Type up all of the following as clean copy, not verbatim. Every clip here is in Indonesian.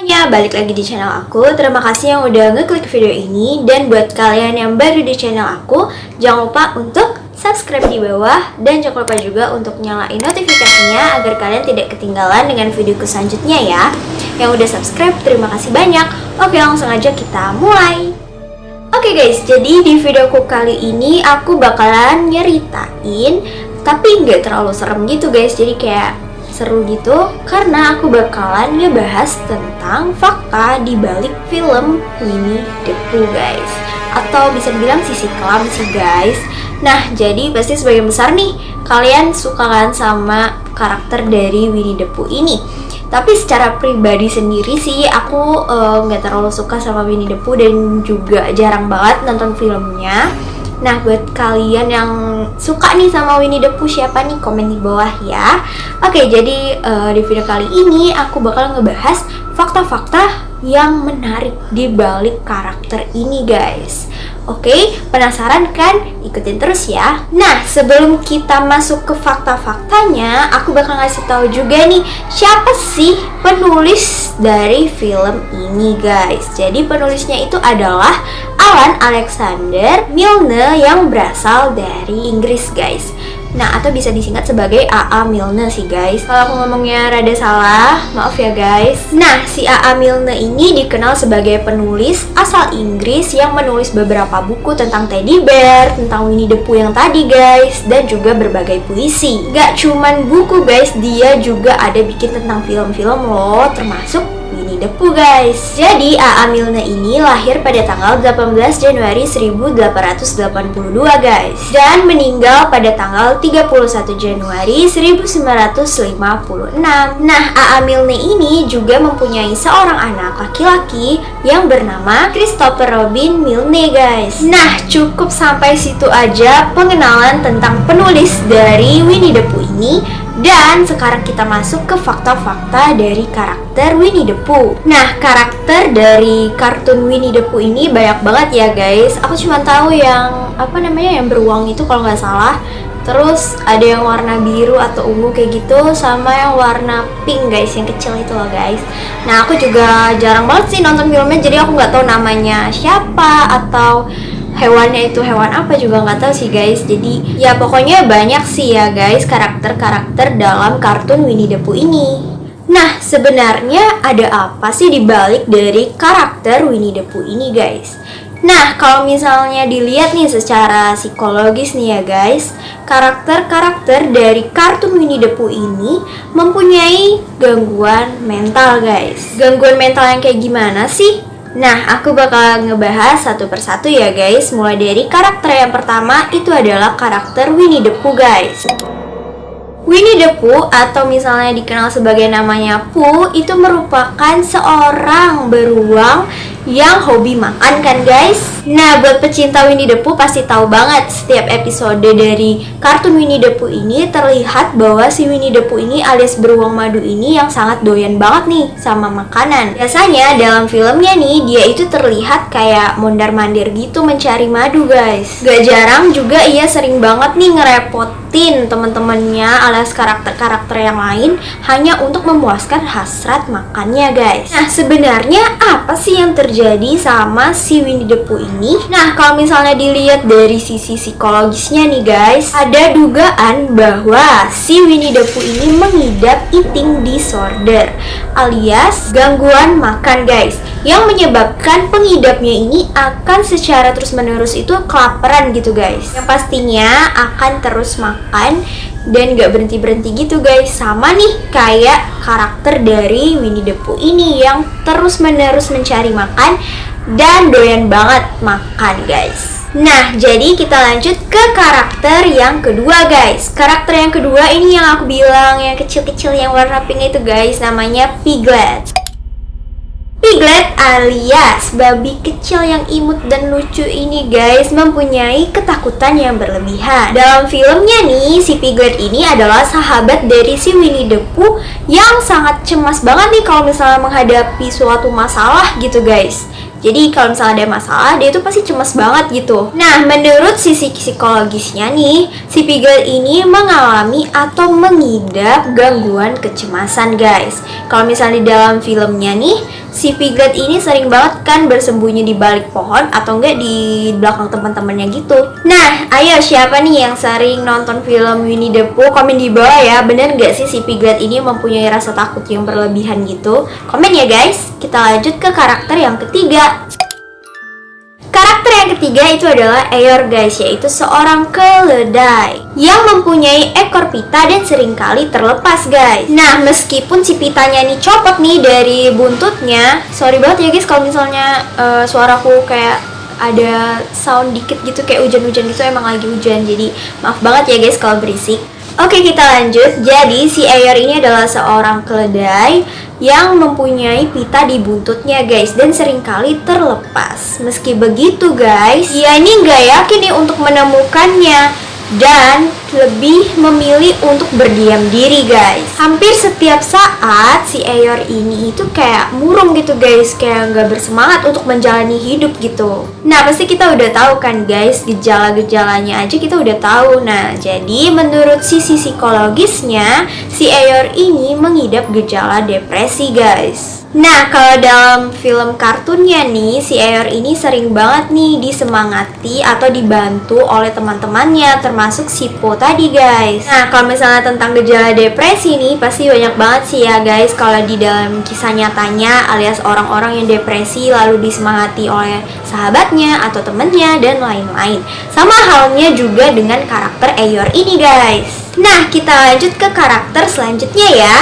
Semuanya, balik lagi di channel aku. Terima kasih yang udah ngeklik video ini. Dan buat kalian yang baru di channel aku, jangan lupa untuk subscribe di bawah. Dan jangan lupa juga untuk nyalain notifikasinya agar kalian tidak ketinggalan dengan videoku selanjutnya ya. Yang udah subscribe, terima kasih banyak. Oke, langsung aja kita mulai. Oke guys, jadi di videoku kali ini aku bakalan nyeritain, tapi nggak terlalu serem gitu guys. Jadi kayak seru gitu karena aku bakalan ngebahas tentang fakta di balik film Winnie the Pooh guys, atau bisa dibilang sisi kelam sih guys. Nah, jadi pasti sebagian besar nih kalian suka kan sama karakter dari Winnie the Pooh ini. Tapi secara pribadi sendiri sih aku nggak terlalu suka sama Winnie the Pooh dan juga jarang banget nonton filmnya. Nah, buat kalian yang suka nih sama Winnie the Pooh, siapa nih? Komen di bawah ya. Oke, jadi di video kali ini aku bakal ngebahas fakta-fakta yang menarik di balik karakter ini guys. Oke, penasaran kan? Ikutin terus ya. Nah, sebelum kita masuk ke fakta-faktanya, aku bakal ngasih tahu juga nih siapa sih penulis dari film ini guys. Jadi penulisnya itu adalah Alan Alexander Milne yang berasal dari Inggris guys. Nah, atau bisa disingkat sebagai A.A. Milne sih guys. Kalau aku ngomongnya rada salah, maaf ya guys. Nah, si A.A. Milne ini dikenal sebagai penulis asal Inggris yang menulis beberapa buku tentang teddy bear, tentang Winnie the Pooh yang tadi guys, dan juga berbagai puisi. Gak cuman buku guys, dia juga ada bikin tentang film-film loh, termasuk Winnie the Pooh guys. Jadi A.A. Milne ini lahir pada tanggal 18 Januari 1882 guys, dan meninggal pada tanggal 31 Januari 1956. Nah, A.A. Milne ini juga mempunyai seorang anak laki-laki yang bernama Christopher Robin Milne guys. Nah, cukup sampai situ aja pengenalan tentang penulis dari Winnie the Pooh ini. Dan sekarang kita masuk ke fakta-fakta dari karakter Winnie the Pooh. Nah, karakter dari kartun Winnie the Pooh ini banyak banget ya guys. Aku cuma tahu yang yang beruang itu kalau nggak salah. Terus ada yang warna biru atau ungu kayak gitu, sama yang warna pink guys, yang kecil itu loh guys. Nah, aku juga jarang banget sih nonton filmnya, jadi aku nggak tahu namanya siapa atau hewannya itu hewan apa juga nggak tahu sih guys. Jadi ya pokoknya banyak sih ya guys karakter-karakter dalam kartun Winnie the Pooh ini. Nah, sebenarnya ada apa sih dibalik dari karakter Winnie the Pooh ini guys? Nah, kalau misalnya dilihat nih secara psikologis nih ya guys, karakter-karakter dari kartun Winnie the Pooh ini mempunyai gangguan mental guys. Gangguan mental yang kayak gimana sih? Nah, aku bakal ngebahas satu persatu ya guys. Mulai dari karakter yang pertama, itu adalah karakter Winnie the Pooh guys. Winnie the Pooh atau misalnya dikenal sebagai namanya Pooh, itu merupakan seorang beruang yang hobi makan kan guys. Nah, buat pecinta Winnie the Pooh pasti tahu banget, setiap episode dari kartun Winnie the Pooh ini terlihat bahwa si Winnie the Pooh ini alias beruang madu ini yang sangat doyan banget nih sama makanan. Biasanya dalam filmnya nih dia itu terlihat kayak mondar-mandir gitu mencari madu guys. Gak jarang juga ia sering banget nih ngerepotin teman-temannya alias karakter-karakter yang lain hanya untuk memuaskan hasrat makannya guys. Nah, sebenarnya apa sih yang terjadi sama si Winnie the Pooh ini? Nah, kalau misalnya dilihat dari sisi psikologisnya nih guys, ada dugaan bahwa si Winnie the Pooh ini mengidap eating disorder alias gangguan makan guys, yang menyebabkan pengidapnya ini akan secara terus-menerus itu kelaparan gitu guys, yang pastinya akan terus makan dan gak berhenti-berhenti gitu guys. Sama nih kayak karakter dari Winnie the Pooh ini yang terus-menerus mencari makan dan doyan banget makan guys. Nah, jadi kita lanjut ke karakter yang kedua guys. Karakter yang kedua ini yang aku bilang yang kecil-kecil yang warna pink itu guys, namanya Piglet. Piglet alias babi kecil yang imut dan lucu ini guys mempunyai ketakutan yang berlebihan. Dalam filmnya nih, si Piglet ini adalah sahabat dari si Winnie the Pooh yang sangat cemas banget nih kalau misalnya menghadapi suatu masalah gitu guys. Jadi kalau misalnya ada masalah, dia itu pasti cemas banget gitu. Nah, menurut sisi psikologisnya nih, si Piglet ini mengalami atau mengidap gangguan kecemasan guys. Kalau misalnya di dalam filmnya nih, si Piglet ini sering banget kan bersembunyi di balik pohon atau enggak di belakang teman-temannya gitu. Nah, ayo siapa nih yang sering nonton film Winnie the Pooh? Komen di bawah ya, bener nggak sih si Piglet ini mempunyai rasa takut yang berlebihan gitu? Komen ya guys. Kita lanjut ke karakter yang ketiga. Karakter yang ketiga itu adalah Eeyore guys, yaitu seorang keledai yang mempunyai ekor pita dan seringkali terlepas guys. Nah, meskipun si pitanya ini copot nih dari buntutnya, sorry banget ya guys kalau misalnya suaraku kayak ada sound dikit gitu kayak hujan-hujan gitu, emang lagi hujan, jadi maaf banget ya guys kalau berisik. Oke, kita lanjut. Jadi si Eeyore ini adalah seorang keledai yang mempunyai pita di buntutnya guys, dan seringkali terlepas. Meski begitu guys, ia ini nggak yakin nih untuk menemukannya dan lebih memilih untuk berdiam diri guys. Hampir setiap saat si Eeyore ini itu kayak murung gitu guys, kayak nggak bersemangat untuk menjalani hidup gitu. Nah, pasti kita udah tahu kan guys, gejala-gejalanya aja kita udah tahu. Nah, jadi menurut sisi psikologisnya, si Eeyore ini mengidap gejala depresi guys. Nah, kalau dalam film kartunnya nih, si Eeyore ini sering banget nih disemangati atau dibantu oleh teman-temannya, termasuk si Po tadi guys. Nah, kalau misalnya tentang gejala depresi nih, pasti banyak banget sih ya guys kalau di dalam kisah nyatanya, alias orang-orang yang depresi lalu disemangati oleh sahabatnya atau temennya dan lain-lain. Sama halnya juga dengan karakter Eeyore ini guys. Nah, kita lanjut ke karakter selanjutnya ya.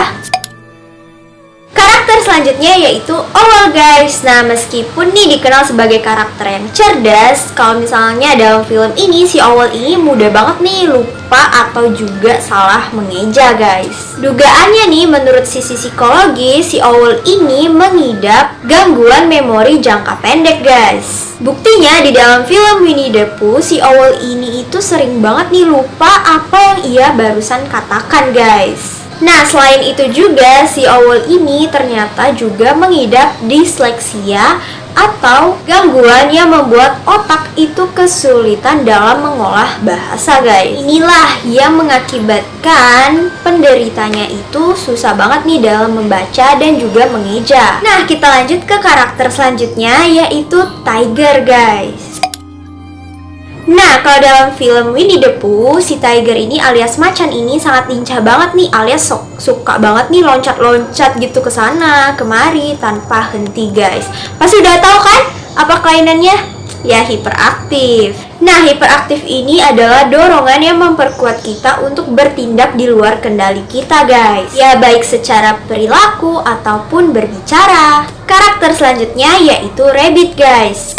Karakter selanjutnya yaitu Owl guys. Nah, meskipun nih dikenal sebagai karakter yang cerdas, kalau misalnya dalam film ini si Owl ini mudah banget nih lupa atau juga salah mengeja guys. Dugaannya nih, menurut sisi psikologi, si Owl ini mengidap gangguan memori jangka pendek guys. Buktinya di dalam film Winnie the Pooh, si Owl ini itu sering banget nih lupa apa yang ia barusan katakan guys. Nah, selain itu juga si Owl ini ternyata juga mengidap disleksia atau gangguan yang membuat otak itu kesulitan dalam mengolah bahasa guys. Inilah yang mengakibatkan penderitanya itu susah banget nih dalam membaca dan juga mengeja. Nah, kita lanjut ke karakter selanjutnya yaitu Tiger guys. Nah, kalau dalam film Winnie the Pooh, si Tiger ini alias macan ini sangat lincah banget nih, alias suka banget nih loncat-loncat gitu ke sana kemari tanpa henti guys. Pasti udah tahu kan apa kelainannya? Ya, hiperaktif. Nah, hiperaktif ini adalah dorongan yang memperkuat kita untuk bertindak di luar kendali kita guys. Ya, baik secara perilaku ataupun berbicara. Karakter selanjutnya yaitu Rabbit guys.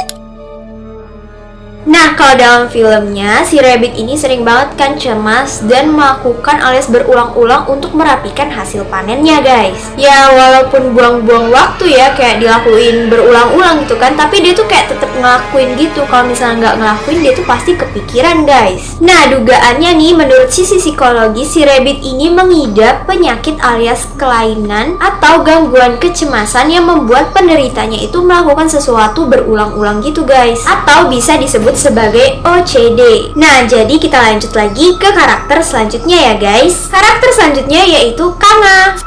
Nah, kalau dalam filmnya, si Rabbit ini sering banget kan cemas dan melakukan alias berulang-ulang untuk merapikan hasil panennya guys. Ya, walaupun buang-buang waktu ya, kayak dilakuin berulang-ulang gitu kan, tapi dia tuh kayak tetap ngelakuin gitu. Kalau misalnya nggak ngelakuin, dia tuh pasti kepikiran guys. Nah, dugaannya nih, menurut sisi psikologi, si Rabbit ini mengidap penyakit alias kelainan atau gangguan kecemasan yang membuat penderitanya itu melakukan sesuatu berulang-ulang gitu guys. Atau bisa disebut sebagai OCD. Nah, jadi kita lanjut lagi ke karakter selanjutnya ya guys. Karakter selanjutnya yaitu Kanga.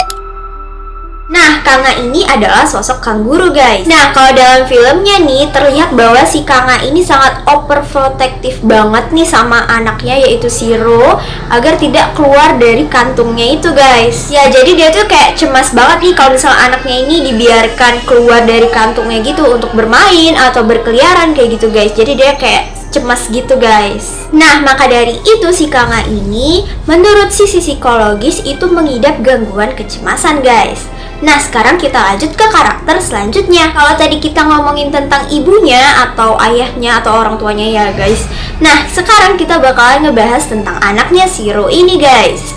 Nah, Kanga ini adalah sosok kanguru guys. Nah, kalau dalam filmnya nih terlihat bahwa si Kanga ini sangat overprotective banget nih sama anaknya yaitu Shiro agar tidak keluar dari kantungnya itu guys. Ya, jadi dia tuh kayak cemas banget nih kalau misalnya anaknya ini dibiarkan keluar dari kantungnya gitu untuk bermain atau berkeliaran kayak gitu guys. Jadi dia kayak cemas gitu guys. Nah, maka dari itu si Kanga ini menurut sisi psikologis itu mengidap gangguan kecemasan guys. Nah, sekarang kita lanjut ke karakter selanjutnya. Kalau tadi kita ngomongin tentang ibunya atau ayahnya atau orang tuanya ya guys. Nah, sekarang kita bakalan ngebahas tentang anaknya Shiro ini guys.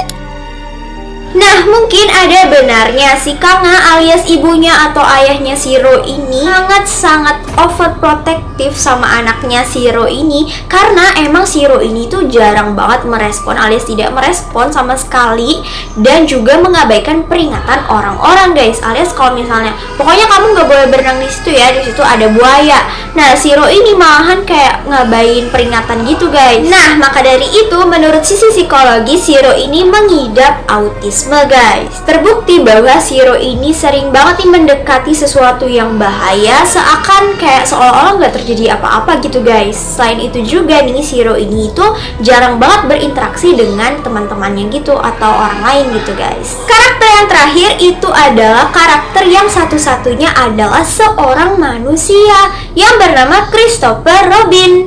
Nah, mungkin ada benarnya si Kanga alias ibunya atau ayahnya Shiro ini sangat-sangat overprotective sama anaknya Shiro ini, karena emang Shiro ini tuh jarang banget merespon alias tidak merespon sama sekali dan juga mengabaikan peringatan orang-orang guys. Alias kalau misalnya pokoknya kamu nggak boleh berenang di situ ya, di situ ada buaya. Nah, Shiro ini malahan kayak ngabain peringatan gitu guys. Nah, maka dari itu menurut sisi psikologi Shiro ini mengidap autisme nepotisme guys. Terbukti bahwa Shiro ini sering banget nih mendekati sesuatu yang bahaya, seakan kayak seolah-olah nggak terjadi apa-apa gitu guys. Selain itu juga nih, Shiro ini itu jarang banget berinteraksi dengan teman-temannya gitu atau orang lain gitu guys. Karakter yang terakhir itu adalah karakter yang satu-satunya adalah seorang manusia yang bernama Christopher Robin.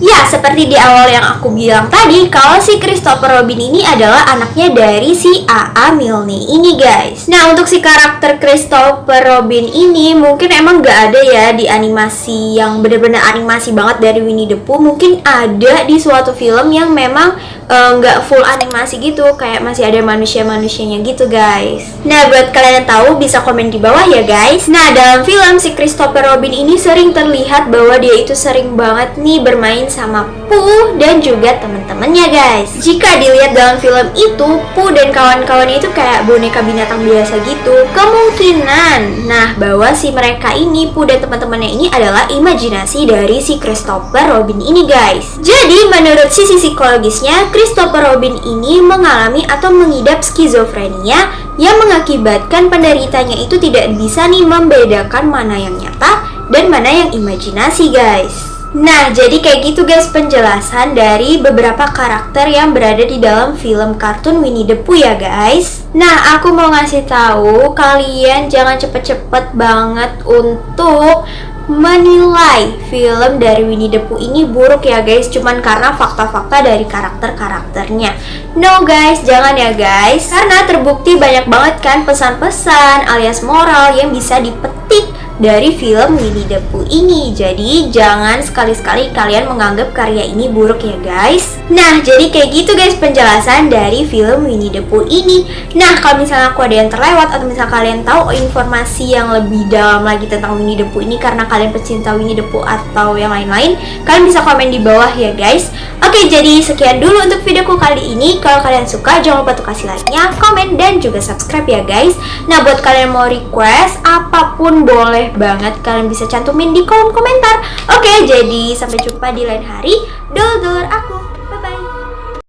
Ya, seperti di awal yang aku bilang tadi, kalau si Christopher Robin ini adalah anaknya dari si A.A. Milne ini guys. Nah, untuk si karakter Christopher Robin ini mungkin emang gak ada ya di animasi yang bener-bener animasi banget dari Winnie the Pooh. Mungkin ada di suatu film yang memang nggak full animasi gitu, kayak masih ada manusia-manusianya gitu guys. Nah, buat kalian yang tahu bisa komen di bawah ya guys. Nah, dalam film si Christopher Robin ini sering terlihat bahwa dia itu sering banget nih bermain sama Pooh dan juga teman-temannya guys. Jika dilihat dalam film itu, Pooh dan kawan-kawannya itu kayak boneka binatang biasa gitu. Kemungkinan bahwa si mereka ini, Pooh dan teman-temannya ini adalah imajinasi dari si Christopher Robin ini guys. Jadi menurut sisi psikologisnya, Christopher Robin ini mengalami atau mengidap skizofrenia yang mengakibatkan penderitanya itu tidak bisa nih membedakan mana yang nyata dan mana yang imajinasi guys. Nah, jadi kayak gitu guys penjelasan dari beberapa karakter yang berada di dalam film kartun Winnie the Pooh ya guys. Nah, aku mau ngasih tahu kalian jangan cepet-cepet banget untuk menilai film dari Winnie the Pooh ini buruk ya guys, cuman karena fakta-fakta dari karakter-karakternya. No guys, jangan ya guys, karena terbukti banyak banget kan pesan-pesan alias moral yang bisa dipetik dari film Winnie the Pooh ini. Jadi jangan sekali-sekali kalian menganggap karya ini buruk ya guys. Nah, jadi kayak gitu guys penjelasan dari film Winnie the Pooh ini. Nah, kalau misalnya aku ada yang terlewat atau misalnya kalian tahu informasi yang lebih dalam lagi tentang Winnie the Pooh ini karena kalian pecinta Winnie the Pooh atau yang lain-lain, kalian bisa komen di bawah ya guys. Oke, jadi sekian dulu untuk videoku kali ini. Kalau kalian suka jangan lupa untuk kasih like-nya, komen, dan juga subscribe ya guys. Nah, buat kalian mau request apapun boleh banget, kalian bisa cantumin di kolom komentar. Oke, jadi sampai jumpa di lain hari. Dulur aku.